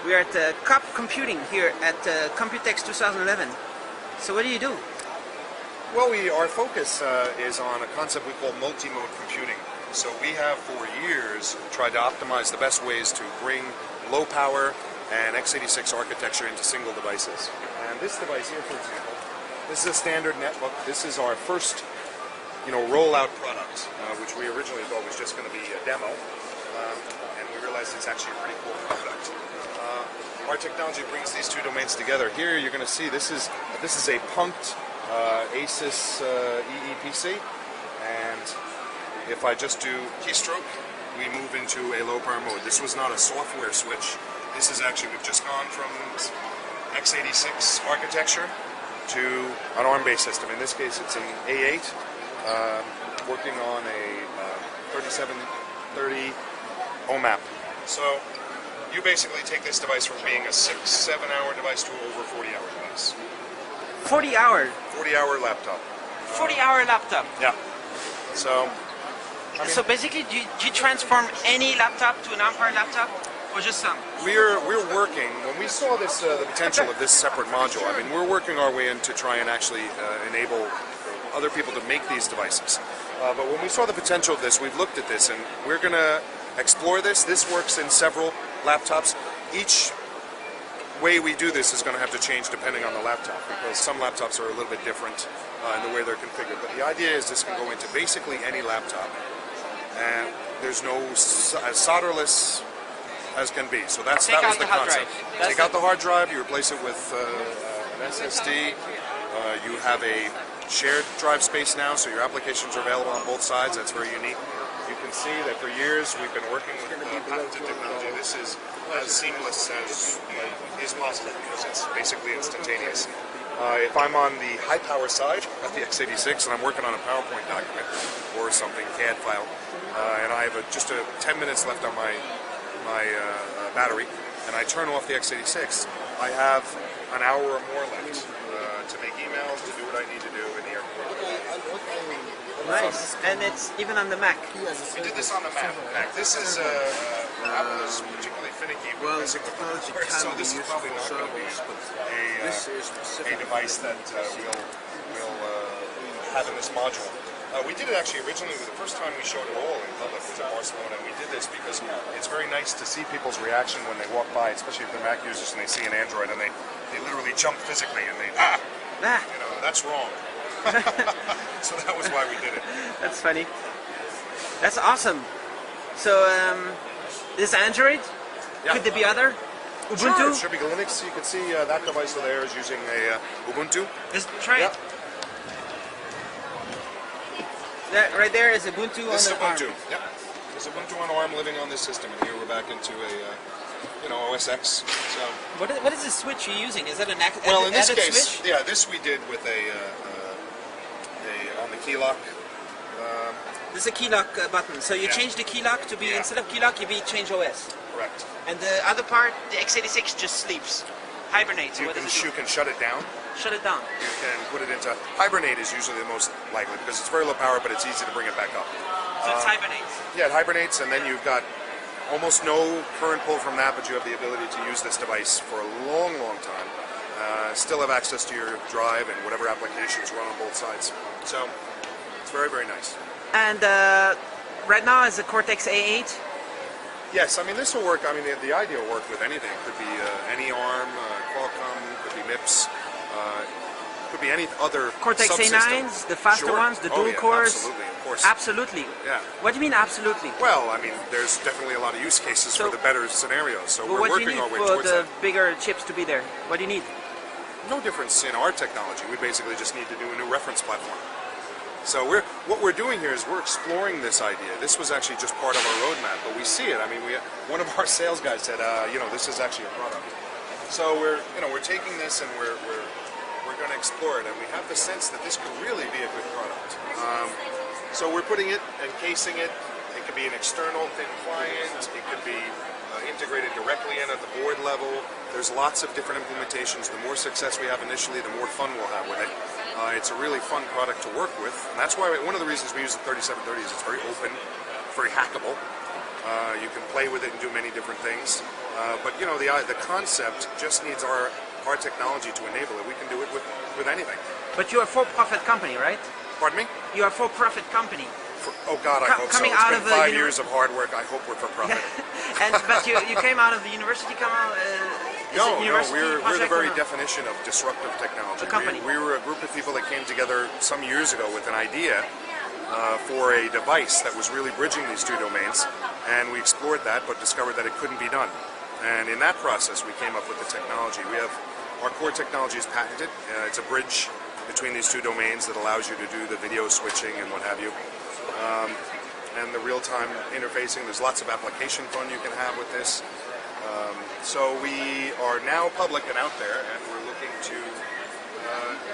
We are at COP Computing here at Computex 2011. So what do you do? Well, our focus is on a concept we call multi-mode computing. So we have for years tried to optimize the best ways to bring low power and x86 architecture into single devices. And this device here, for example, this is a standard netbook. This is our first, rollout product, which we originally thought was just going to be a demo, and we realized it's actually a pretty cool product. Our technology brings these two domains together. Here you're going to see this is a punked ASUS EEPC, and if I just do keystroke, we move into a low power mode. This was not a software switch. This is actually, we've just gone from x86 architecture to an ARM-based system. In this case, it's an A8, working on a 3730 OMAP. So you basically take this device from being a 6-7 hour device to over 40-hour device. 40 hours? 40-hour laptop. 40-hour laptop? Yeah. So, so basically, do you transform any laptop to an ARM laptop, or just some? We're working, when we saw this, the potential of this separate module, I mean, we're working our way in to try and actually enable other people to make these devices. But when we saw the potential of this, we've looked at this, and we're going to explore this. This works in several laptops. Each way we do this is going to have to change depending on the laptop, because some laptops are a little bit different in the way they're configured. But the idea is this can go into basically any laptop, and there's no as solderless as can be. So that was the concept. Take out the hard drive, you replace it with an SSD. You have a shared drive space now, so your applications are available on both sides. That's very unique. You can see that for years we've been working with patented technology. This is as seamless as is possible because it's basically instantaneous. If I'm on the high power side of the x86 and I'm working on a PowerPoint document or something, CAD file, and I have just 10 minutes left on my battery, and I turn off the x86, I have an hour or more left to make emails, to do what I need to do in the airport. Nice, and it's even on the Mac. We did this on the Mac. This is Apple is particularly finicky with physical hardware, so this is probably not going to be a device that we'll have in this module. We did it actually originally, the first time we showed it all in public was at Barcelona, and we did this because it's very nice to see people's reaction when they walk by, especially if they're Mac users and they see an Android and they literally jump physically and they, that's wrong. So that was why we did it. That's funny. That's awesome. So, this Android? Yeah. Could there be other? Ubuntu? Sure, it should be Linux. You can see that device over there is using a Ubuntu. Let's try it. That right there is Ubuntu on the ARM. Yep. There's Ubuntu on ARM living on this system, and here we're back into a OS X. So what is the switch you're using? Is that an added well, in this case, switch? yeah, this we did with on the key lock. This is a key lock button. So you change the key lock to be instead of key lock, you change OS. Correct. And the other part, the x86 just sleeps, hibernates. You can shut it down. Shut it down. You can put it into hibernate is usually the most likely because it's very low power, but it's easy to bring it back up. So it hibernates. Yeah, it hibernates, and then you've got almost no current pull from that, but you have the ability to use this device for a long, long time. Still have access to your drive and whatever applications run on both sides. So it's very, very nice. And right now is the Cortex A8. Yes, I mean this will work. I mean the idea will work with anything. It could be any ARM, Qualcomm, could be MIPS. Could be any other Cortex A9s, the faster ones, the dual cores. Absolutely, of course. Absolutely. Yeah. What do you mean absolutely? Well, I mean there's definitely a lot of use cases for the better scenarios. So we're working our way What towards do you need for the bigger chips to be there? What do you need? No difference in our technology. We basically just need to do a new reference platform. So what we're doing here is we're exploring this idea. This was actually just part of our roadmap, but we see it. I mean, one of our sales guys said, this is actually a product. So we're taking this and we're going to explore it, and we have the sense that this could really be a good product. So we're putting it, encasing it. It could be an external thin client. It could be integrated directly in at the board level. There's lots of different implementations. The more success we have initially, the more fun we'll have with it. It's a really fun product to work with, and that's why one of the reasons we use the 3730 is it's very open, very hackable. You can play with it and do many different things. But you know, the concept just needs our technology to enable it. We can do it with anything. But you're a for-profit company, right? Pardon me? You're a for-profit company. Oh God, I hope so. Coming It's out been of the 5 years of hard work. I hope we're for profit. But you came out of the university, Kamal? No, university we're the project very or not? definition of disruptive technology. A company. We were a group of people that came together some years ago with an idea for a device that was really bridging these two domains, and we explored that, but discovered that it couldn't be done. And in that process, we came up with the technology. Our core technology is patented. It's a bridge between these two domains that allows you to do the video switching and what have you. And the real-time interfacing. There's lots of application fun you can have with this. So we are now public and out there, and we're looking to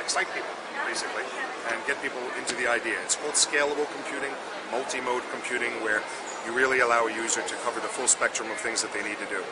excite people, basically, and get people into the idea. It's called scalable computing, multi-mode computing, where you really allow a user to cover the full spectrum of things that they need to do.